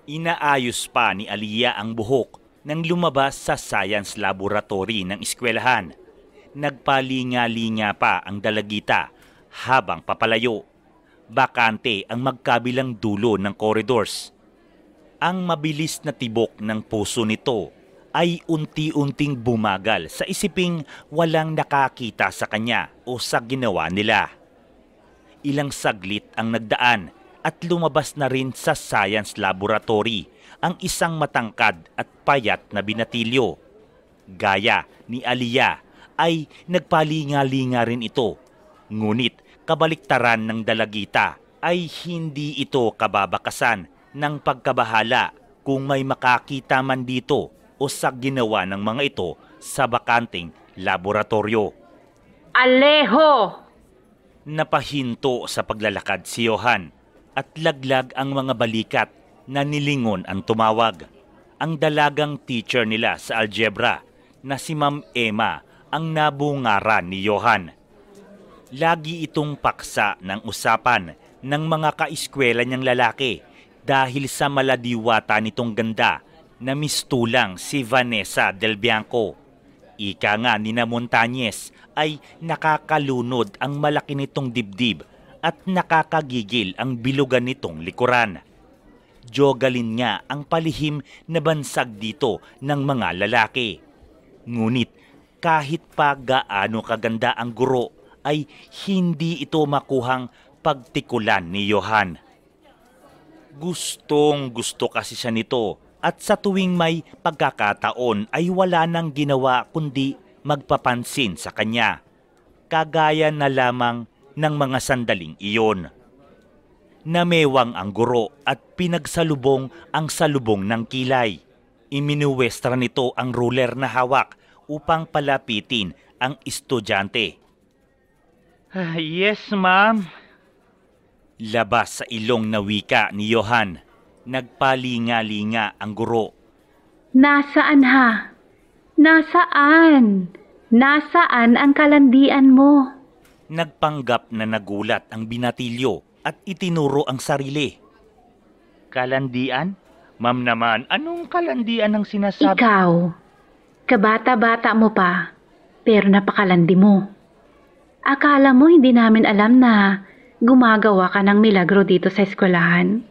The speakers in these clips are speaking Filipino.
Inaayos pa ni Aliyah ang buhok nang lumabas sa science laboratory ng eskwelahan. Nagpalinga-linga pa ang dalagita habang papalayo. Bakante ang magkabilang dulo ng corridors. Ang mabilis na tibok ng puso nito ay unti-unting bumagal sa isiping walang nakakita sa kanya o sa ginawa nila. Ilang saglit ang nagdaan at lumabas na rin sa science laboratory ang isang matangkad at payat na binatilyo. Gaya ni Aliyah ay nagpalinga-linga rin ito. Ngunit kabaliktaran ng dalagita ay hindi ito kababakasan ng pagkabahala kung may makakita man dito o sa ginawa ng mga ito sa bakanting laboratorio. Alejo! Napahinto sa paglalakad si Johan at laglag ang mga balikat na nilingon ang tumawag. Ang dalagang teacher nila sa algebra na si Ma'am Emma ang nabungaran ni Johan. Lagi itong paksa ng usapan ng mga kaeskwela niyang lalaki dahil sa maladiwata nitong ganda na mistulang si Vanessa Del Bianco. Ika nga ni na Montañez ay nakakalunod ang malaki nitong dibdib at nakakagigil ang bilugan nitong likuran. Jogalin nga ang palihim na bansag dito ng mga lalaki. Ngunit kahit pa gaano kaganda ang guro ay hindi ito makuhang pagtikulan ni Johan. Gustong gusto kasi siya nito at sa tuwing may pagkakataon ay wala nang ginawa kundi magpapansin sa kanya. Kagaya na lamang ng mga sandaling iyon. Namewang ang guro at pinagsalubong ang salubong ng kilay. Iminuwestra nito ang ruler na hawak upang palapitin ang estudyante. Yes, ma'am. Labas sa ilong na wika ni Johan. Nagpalinga-linga ang guro. Nasaan ha? Nasaan? Nasaan ang kalandian mo? Nagpanggap na nagulat ang binatilyo at itinuro ang sarili. Kalandian? Ma'am naman, anong kalandian ang sinasabi? Ikaw, kabata-bata mo pa, pero napakalandi mo. Akala mo hindi namin alam na gumagawa ka ng milagro dito sa eskwelahan?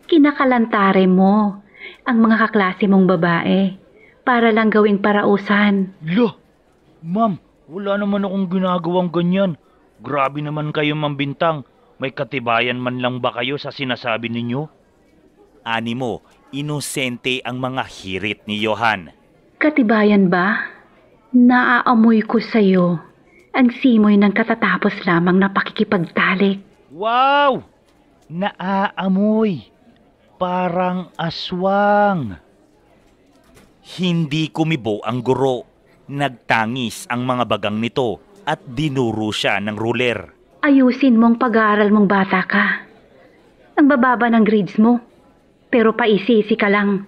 Kinakalantare mo ang mga kaklase mong babae para lang gawing parausan. Lo, ma'am, wala naman akong ginagawang ganyan. Grabe naman kayo, Ma'am Bintang. May katibayan man lang ba kayo sa sinasabi ninyo? Animo, inosente ang mga hirit ni Johan. Katibayan ba? Naaamoy ko sa'yo ang simoy ng katatapos lamang na pakikipagtalik. Wow! Naaamoy. Parang aswang. Hindi kumibo ang guro. Nagtangis ang mga bagang nito at dinuro siya ng ruler. Ayusin mong pag-aaral mong bata ka. Ang bababa ng grades mo, pero paisisi ka lang.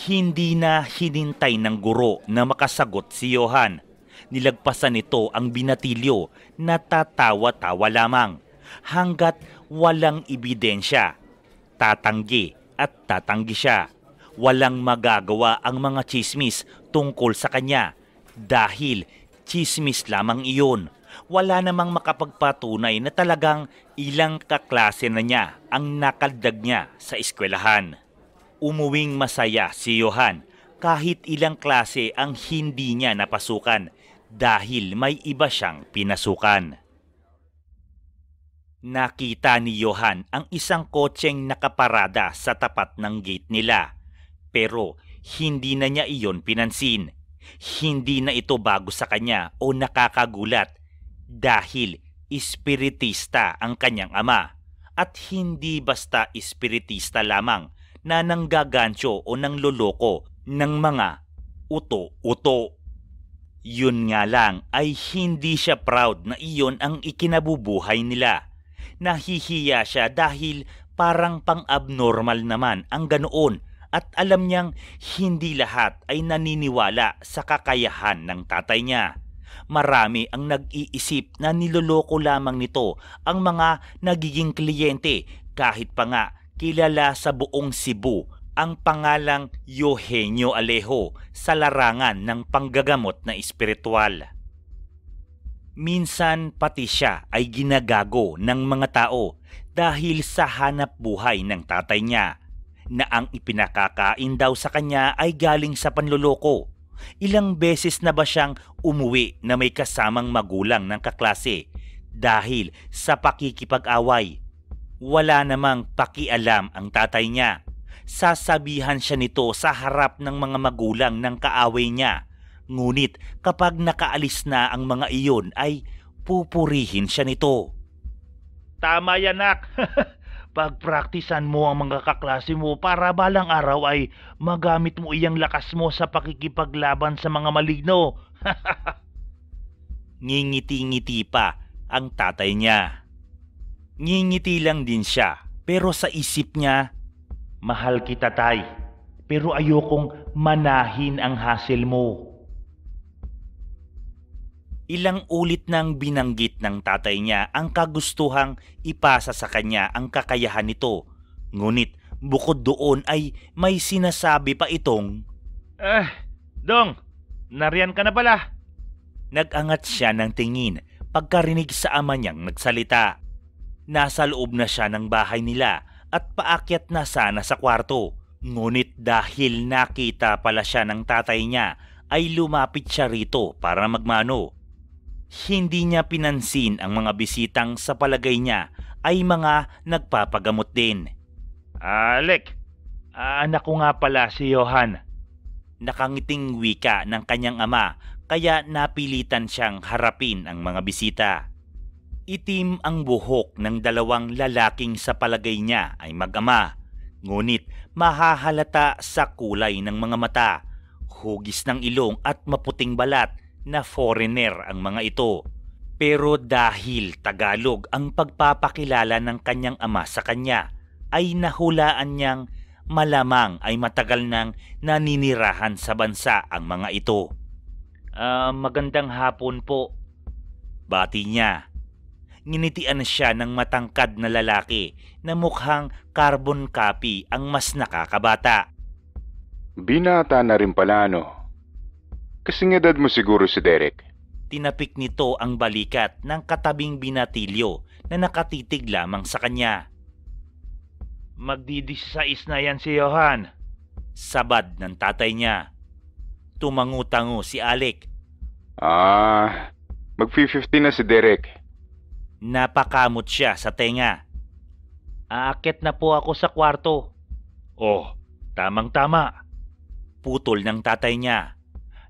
Hindi na hinintay ng guro na makasagot si Johan. Nilagpasan nito ang binatilyo na tatawa-tawa lamang hanggat walang ebidensya. Tatanggi at tatanggi siya. Walang magagawa ang mga tsismis tungkol sa kanya dahil tsismis lamang iyon. Wala namang makapagpatunay na talagang ilang kaklase na niya ang nakaldag niya sa eskwelahan. Umuwing masaya si Johan kahit ilang klase ang hindi niya napasukan dahil may iba siyang pinasukan. Nakita ni Johan ang isang kotseng nakaparada sa tapat ng gate nila. Pero hindi na niya iyon pinansin. Hindi na ito bago sa kanya o nakakagulat dahil espiritista ang kanyang ama. At hindi basta espiritista lamang na nanggagansyo o nangloloko ng mga uto-uto. Yun nga lang ay hindi siya proud na iyon ang ikinabubuhay nila. Nahihiya siya dahil parang pang-abnormal naman ang ganoon at alam niyang hindi lahat ay naniniwala sa kakayahan ng tatay niya. Marami ang nag-iisip na niloloko lamang nito ang mga nagiging kliyente kahit pa nga kilala sa buong Cebu ang pangalang Eugenio Alejo sa larangan ng panggagamot na espiritual. Minsan pati siya ay ginagago ng mga tao dahil sa hanap buhay ng tatay niya na ang ipinakakain daw sa kanya ay galing sa panloloko. Ilang beses na ba siyang umuwi na may kasamang magulang ng kaklase dahil sa pakikipag-away. Wala namang pakialam ang tatay niya. Sasabihan siya nito sa harap ng mga magulang ng kaaway niya. Ngunit kapag nakaalis na ang mga iyon ay pupurihin siya nito. Tama yan, nak. Pagpraktisan mo ang mga kaklase mo para balang araw ay magamit mo iyang lakas mo sa pakikipaglaban sa mga maligno. Ngingiti-ngiti pa ang tatay niya. Ngingiti lang din siya pero sa isip niya, mahal kita tay, pero ayokong manahin ang hassle mo. Ilang ulit nang binanggit ng tatay niya ang kagustuhang ipasa sa kanya ang kakayahan nito. Ngunit bukod doon ay may sinasabi pa itong, Dong, nariyan ka na pala. Nag-angat siya ng tingin pagkarinig sa ama niyang nagsalita. Nasa loob na siya ng bahay nila at paakyat na sana sa kwarto. Ngunit dahil nakita pala siya ng tatay niya ay lumapit siya rito para magmano. Hindi niya pinansin ang mga bisitang sa palagay niya ay mga nagpapagamot din. Alec, anak ko nga pala si Johan. Nakangiting wika ng kanyang ama kaya napilitan siyang harapin ang mga bisita. Itim ang buhok ng dalawang lalaking sa palagay niya ay mag-ama. Ngunit mahahalata sa kulay ng mga mata, hugis ng ilong at maputing balat na foreigner ang mga ito. Pero dahil Tagalog ang pagpapakilala ng kanyang ama sa kanya, ay nahulaan niyang malamang ay matagal nang naninirahan sa bansa ang mga ito. Magandang hapon po. Bati niya. Nginitian siya ng matangkad na lalaki na mukhang carbon copy ang mas nakakabata. Binata na rin pala ano. Kasing edad mo siguro si Derek. Tinapik nito ang balikat ng katabing binatilyo na nakatitig lamang sa kanya. Magdi-16 na yan si Johan. Sabad ng tatay niya. Tumangu-tango si Alec. Mag-50 na si Derek. Napakamot siya sa tenga. Aakyat na po ako sa kwarto. Oh, tamang-tama. Putol ng tatay niya.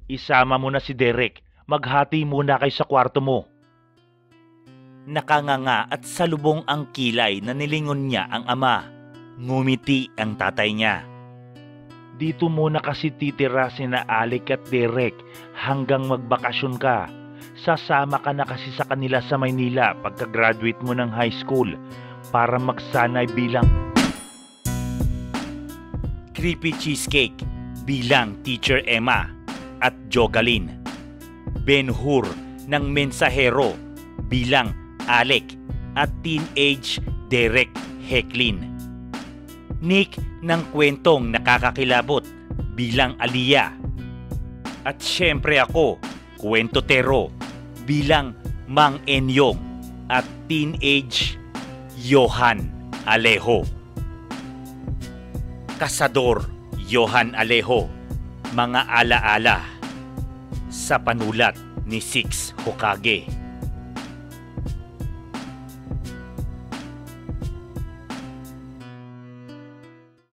Isama mo na si Derek. Maghati muna kayo sa kwarto mo. Nakanganga at salubong ang kilay na nilingon niya ang ama. Ngumiti ang tatay niya. Dito muna kasi titira sina Alec at Derek hanggang magbakasyon ka. Sasama ka na kasi sa kanila sa Maynila pagka-graduate mo ng high school para magsanay bilang Creepy Cheesecake bilang Teacher Emma at Jogalyn. Ben-Hur ng Mensahero bilang Alec at Teenage Derek Hecklin. Nick ng Kwentong Nakakakilabot bilang Aliyah. At syempre ako, Kwentotero bilang Mang Enyong at Teenage Johan Alejo. Kasador Johan Alejo, mga alaala sa panulat ni Six Hokage.